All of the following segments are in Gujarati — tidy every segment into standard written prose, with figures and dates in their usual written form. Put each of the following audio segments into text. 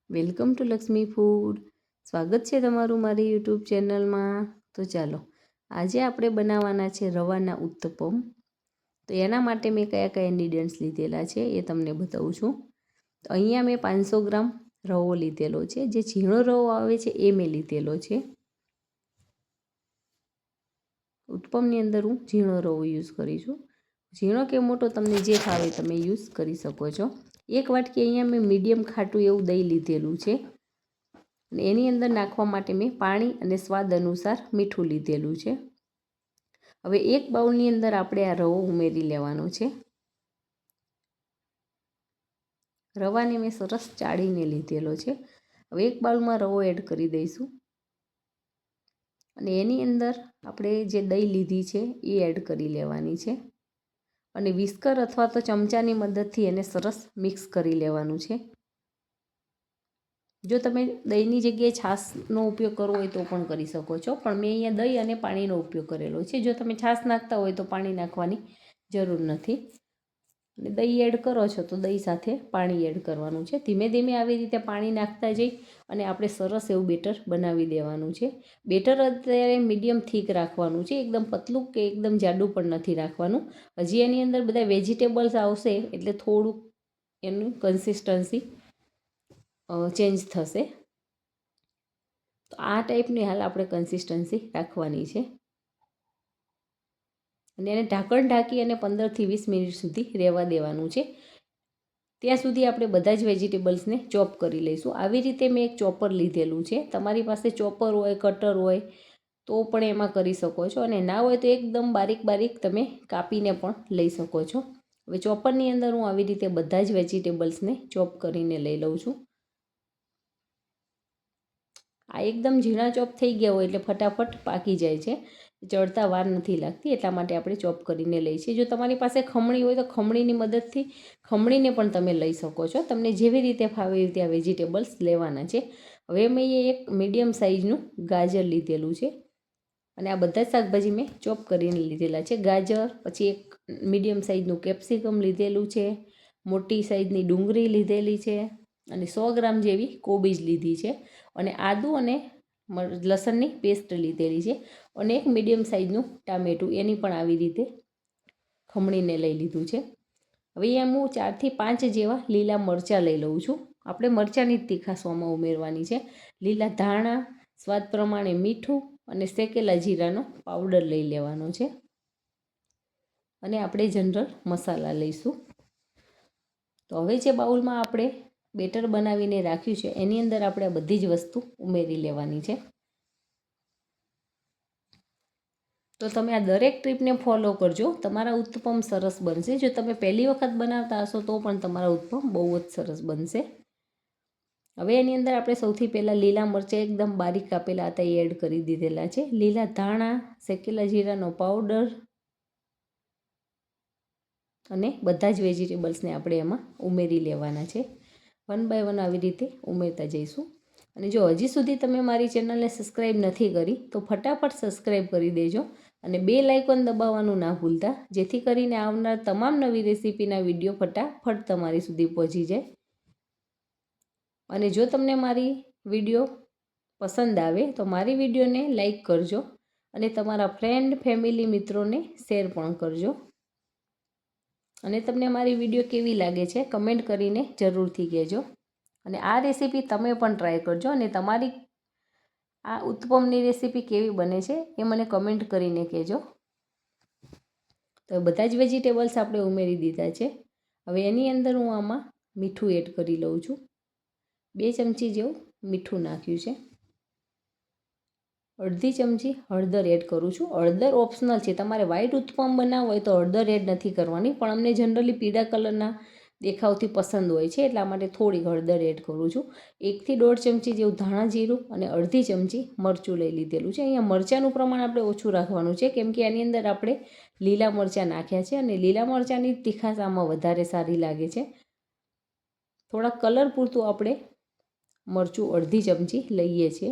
Welcome to Lakshmi food. સ્વાગત છે તમારું મારી યુટ્યુબ ચેનલમાં. તો ચાલો આજે આપણે બનાવવાના છે રવાના ઉત્તપમ. તો એના માટે મેં કયા કયા ઇન્ગ્રીડિયન્ટ્સ લીધેલા છે એ તમને બતાવું છું. તો અહીંયા મેં 500 ગ્રામ રવો લીધેલો છે. જે ઝીણો રવો આવે છે એ મેં લીધેલો છે. ઉત્તપમની અંદર હું ઝીણો રવો યુઝ કરીશું. ઝીણો કે મોટો તમને જે ફાવે તમે યુઝ કરી શકો છો. એક વાટકી અહીંયા મેં મીડિયમ ખાટું એવું દહીં લીધેલું છે. અને એની અંદર નાખવા માટે મેં પાણી અને સ્વાદ અનુસાર મીઠું લીધેલું છે. હવે એક બાઉલની અંદર આપણે આ રવો ઉમેરી લેવાનો છે. રવાને મેં સરસ ચાળીને લીધેલો છે. હવે એક બાઉલમાં રવો એડ કરી દઈશું. અને એની અંદર આપણે જે દહીં લીધી છે એ એડ કરી લેવાની છે. અને વિસ્કર અથવા તો ચમચાની મદદથી એને સરસ મિક્સ કરી લેવાનું છે. જો તમે દહીંની જગ્યાએ છાશનો ઉપયોગ કરવો હોય તો પણ કરી શકો છો, પણ મેં અહીંયા દહીં અને પાણીનો ઉપયોગ કરેલો છે. જો તમે છાશ નાખતા હોય તો પાણી નાખવાની જરૂર નથી. અને દહીં એડ કરો છો તો દહીં સાથે પાણી એડ કરવાનું છે. ધીમે ધીમે આવી રીતે પાણી નાખતા જઈ અને આપણે સરસ એવું બેટર બનાવી દેવાનું છે. બેટર અત્યારે મીડિયમ થીક રાખવાનું છે. એકદમ પતલું કે એકદમ જાડું પણ નથી રાખવાનું. હજી એની અંદર બધા વેજીટેબલ્સ આવશે એટલે થોડુંક એનું કન્સિસ્ટન્સી ચેન્જ થશે. તો આ ટાઈપની હાલ આપણે કન્સિસ્ટન્સી રાખવાની છે. અને એને ઢાંકણ ઢાંકી અને 15થી 20 મિનિટ સુધી રહેવા દેવાનું છે. ત્યાં સુધી આપણે બધા જ વેજીટેબલ્સને ચોપ કરી લઈશું. આવી રીતે મેં એક ચોપર લીધેલું છે. તમારી પાસે ચોપર હોય, કટર હોય તો પણ એમાં કરી શકો છો. અને ના હોય તો એકદમ બારીક બારીક તમે કાપીને પણ લઈ શકો છો. હવે ચોપરની અંદર હું આવી રીતે બધા જ વેજીટેબલ્સને ચોપ કરીને લઈ લઉં છું. આ એકદમ ઝીણા ચોપ થઈ ગયા હોય એટલે ફટાફટ પાકી જાય છે. ચડતા વાર નથી લાગતી, એટલા માટે આપણે ચોપ કરીને લઈએ છીએ. જો તમારી પાસે ખમણી હોય તો ખમણીની મદદથી ખમણીને પણ તમે લઈ શકો છો. તમને જેવી રીતે ફાવે એવી રીતે આ વેજીટેબલ્સ લેવાના છે. હવે મેં એક મીડિયમ સાઇઝનું ગાજર લીધેલું છે. અને આ બધા જ શાકભાજી મેં ચોપ કરીને લીધેલા છે. ગાજર, પછી એક મીડિયમ સાઇઝનું કેપ્સિકમ લીધેલું છે, મોટી સાઇઝની ડુંગળી લીધેલી છે, અને 100 ગ્રામ જેવી કોબીજ લીધી છે. અને આદું અને લસણની પેસ્ટ લીધેલી છે. અને એક મીડિયમ સાઇઝનું ટામેટું એની પણ આવી રીતે ખમણીને લઈ લીધું છે. હવે એમ હું 4થી 5 જેવા લીલા મરચાં લઈ લઉં છું. આપણે મરચાંની જ તીખાસમાં ઉમેરવાની છે. લીલા ધાણા, સ્વાદ પ્રમાણે મીઠું અને શેકેલા જીરાનો પાવડર લઈ લેવાનો છે. અને આપણે જનરલ મસાલા લઈશું. તો હવે જે બાઉલમાં આપણે બેટર બનાવીને રાખ્યું છે એની અંદર આપણે આ બધી જ વસ્તુ ઉમેરી લેવાની છે. તો તમે આ દરેક ટ્રીપને ફોલો કરજો, તમારા ઉત્તપમ સરસ બનશે. જો તમે પહેલી વખત બનાવતા હશો તો પણ તમારા ઉત્તપમ બહુ જ સરસ બનશે. હવે એની અંદર આપણે સૌથી પહેલાં લીલા મરચાં એકદમ બારીક કાપેલા હતા એ એડ કરી દીધેલા છે. લીલા ધાણા, શેકેલા જીરાનો પાવડર અને બધા જ વેજીટેબલ્સને આપણે એમાં ઉમેરી લેવાના છે. 1 બાય 1 આવી રીતે ઉમેરતા જઈશું. અને જો હજી સુધી તમે મારી ચેનલને સબસ્ક્રાઈબ નથી કરી તો ફટાફટ સબસ્ક્રાઈબ કરી દેજો. અને બેલ આઇકોન દબાવવાનું ના ભૂલતા, જેથી કરીને આવનાર તમામ નવી રેસીપીના વિડીયો ફટાફટ તમારી સુધી પહોંચી જાય. અને જો તમને મારી વિડીયો પસંદ આવે તો મારી વિડીયોને લાઈક કરજો. અને તમારા ફ્રેન્ડ, ફેમિલી, મિત્રોને શેર પણ કરજો. અને તમને મારી વિડીયો કેવી લાગે છે કમેન્ટ કરીને જરૂરથી કહેજો. અને આ રેસીપી તમે પણ ટ્રાય કરજો. અને તમારી આ ઉત્તપમની રેસીપી કેવી બને છે એ મને કમેન્ટ કરીને કહેજો. તો બધા જ વેજીટેબલ્સ આપણે ઉમેરી દીધા છે. હવે એની અંદર હું આમાં મીઠું એડ કરી લઉં છું. 2 ચમચી જેવું મીઠું નાખ્યું છે. અડધી ચમચી હળદર એડ કરું છું. હળદર ઓપ્શનલ છે. તમારે વ્હાઈટ ઉત્તપમ બનાવવો હોય તો હળદર એડ નથી કરવાની, પણ અમને જનરલી પીળા કલરના દેખાવથી પસંદ હોય છે એટલા માટે થોડી હળદર એડ કરું છું. 1 થી 1.5 ચમચી જેવું ધાણા જીરું અને અડધી ચમચી મરચું લઈ લીધેલું છે. અહીંયા મરચાંનું પ્રમાણ આપણે ઓછું રાખવાનું છે કેમ કે એની અંદર આપણે લીલા મરચાં નાખ્યા છે અને લીલા મરચાંની તીખાશ આમાં વધારે સારી લાગે છે. થોડા કલર પૂરતું આપણે મરચું અડધી ચમચી લઈએ છીએ.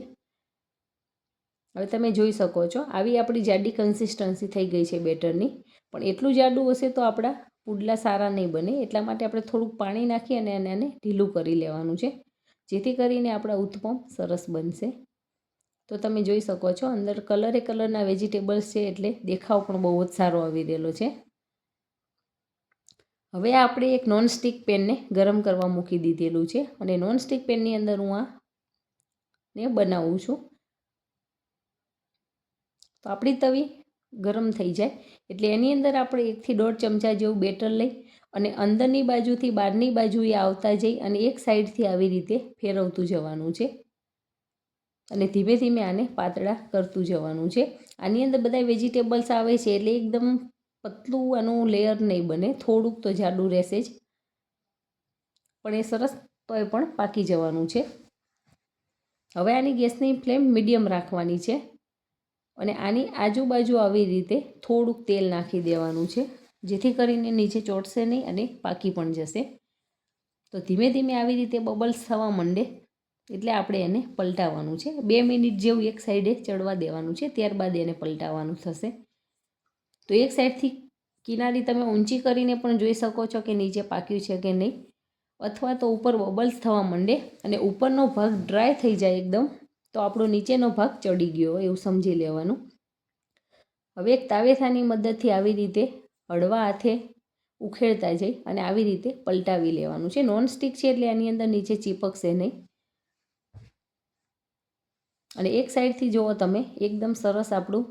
હવે તમે જોઈ શકો છો આવી આપણી જાડી કન્સિસ્ટન્સી થઈ ગઈ છે બેટરની. પણ એટલું જાડું હશે તો આપણા પુડલા સારા નહીં બને, એટલા માટે આપણે થોડુંક પાણી નાખી અને એને ઢીલું કરી લેવાનું છે. જેથી કરીને આપણા ઉત્પમ સરસ બનશે. તો તમે જોઈ શકો છો અંદર કલરના વેજીટેબલ્સ છે એટલે દેખાવ પણ બહુ જ સારો આવી રહેલો છે. હવે આપણે એક નોનસ્ટિક પેનને ગરમ કરવા મૂકી દીધેલું છે અને નોનસ્ટિક પેનની અંદર હું આને બનાવું છું. તો આપણી તવી ગરમ થઈ જાય એટલે એની અંદર આપણે 1 થી 1.5 ચમચા જેવું બેટર લઈ અને અંદરની બાજુથી બહારની બાજુએ આવતા જઈ અને એક સાઈડથી આવી રીતે ફેરવતું જવાનું છે અને ધીમે ધીમે આને પાતળા કરતું જવાનું છે. આની અંદર બધા વેજીટેબલ્સ આવે છે એટલે એકદમ પતલું આનું લેયર નહીં બને, થોડુંક તો જાડું રહેશે જ, પણ એ સરસ તોય પણ પાકી જવાનું છે. હવે આની ગેસની ફ્લેમ મીડિયમ રાખવાની છે અને આની આજુબાજુ આવી રીતે થોડુંક તેલ નાખી દેવાનું છે જેથી કરીને નીચે ચોંટશે નહીં અને પાકી પણ જશે. તો ધીમે ધીમે આવી રીતે બબલ્સ થવા માંડે એટલે આપણે એને પલટાવવાનું છે. 2 મિનિટ જેવું એક સાઈડે ચડવા દેવાનું છે, ત્યારબાદ એને પલટાવવાનું થશે. તો એક સાઈડથી કિનારી તમે ઊંચી કરીને પણ જોઈ શકો છો કે નીચે પાક્યું છે કે નહીં, અથવા તો ઉપર બબલ્સ થવા માંડે અને ઉપરનો ભાગ ડ્રાય થઈ જાય એકદમ, તો આપણો નીચેનો ભાગ ચડી ગયો હોય એવું સમજી લેવાનું. હવે એક તાવેથાની મદદથી આવી રીતે હળવા હાથે ઉખેડતા જઈ અને આવી રીતે પલટાવી લેવાનું છે. નોનસ્ટિક છે એટલે એની અંદર નીચે ચીપકશે નહીં. અને એક સાઈડથી જુઓ તમે એકદમ સરસ આપણું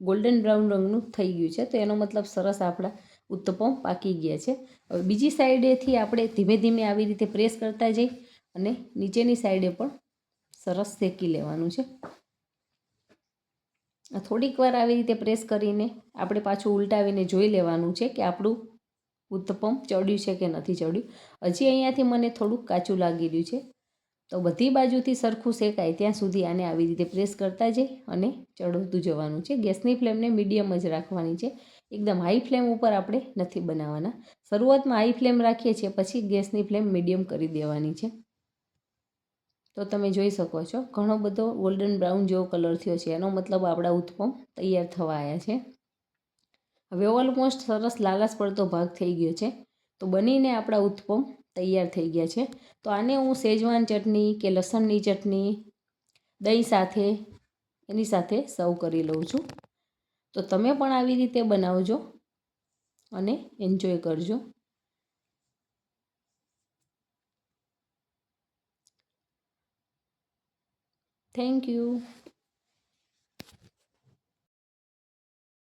ગોલ્ડન બ્રાઉન રંગનું થઈ ગયું છે, તો એનો મતલબ સરસ આપણા ઉત્તપમ પાકી ગયા છે. હવે બીજી સાઈડેથી આપણે ધીમે ધીમે આવી રીતે પ્રેસ કરતા જઈ અને નીચેની સાઈડે પણ સરસ શેકી લેવાનું છે. થોડીક વાર આવી રીતે પ્રેસ કરીને આપણે પાછું ઉલટાવીને જોઈ લેવાનું છે કે આપણું ઉત્તપમ ચડ્યું છે કે નથી ચડ્યું. હજી અહીંયાથી મને થોડુંક કાચું લાગી રહ્યું છે, તો બધી બાજુથી સરખું શેકાય ત્યાં સુધી આને આવી રીતે પ્રેસ કરતા જઈ અને ચડવતું જવાનું છે. ગેસની ફ્લેમને મીડિયમ જ રાખવાની છે, એકદમ હાઈ ફ્લેમ ઉપર આપણે નથી બનાવવાના. શરૂઆતમાં હાઈ ફ્લેમ રાખીએ છીએ, પછી ગેસની ફ્લેમ મીડિયમ કરી દેવાની છે. તો તમે જોઈ શકો છો ઘણો બધો ગોલ્ડન બ્રાઉન જેવો કલર થયો છે, એનો મતલબ આપણા ઉત્તપમ તૈયાર થવા આવ્યા છે. હવે ઓલમોસ્ટ સરસ લાલાશ પડતો ભાગ થઈ ગયો છે, તો બનીને આપણા ઉત્તપમ તૈયાર થઈ ગયા છે. તો આને હું શેજવાન ચટણી કે લસણની ચટણી, દહીં સાથે એની સાથે સર્વ કરી લઉં છું. તો તમે પણ આવી રીતે બનાવજો અને એન્જોય કરજો. Thank you.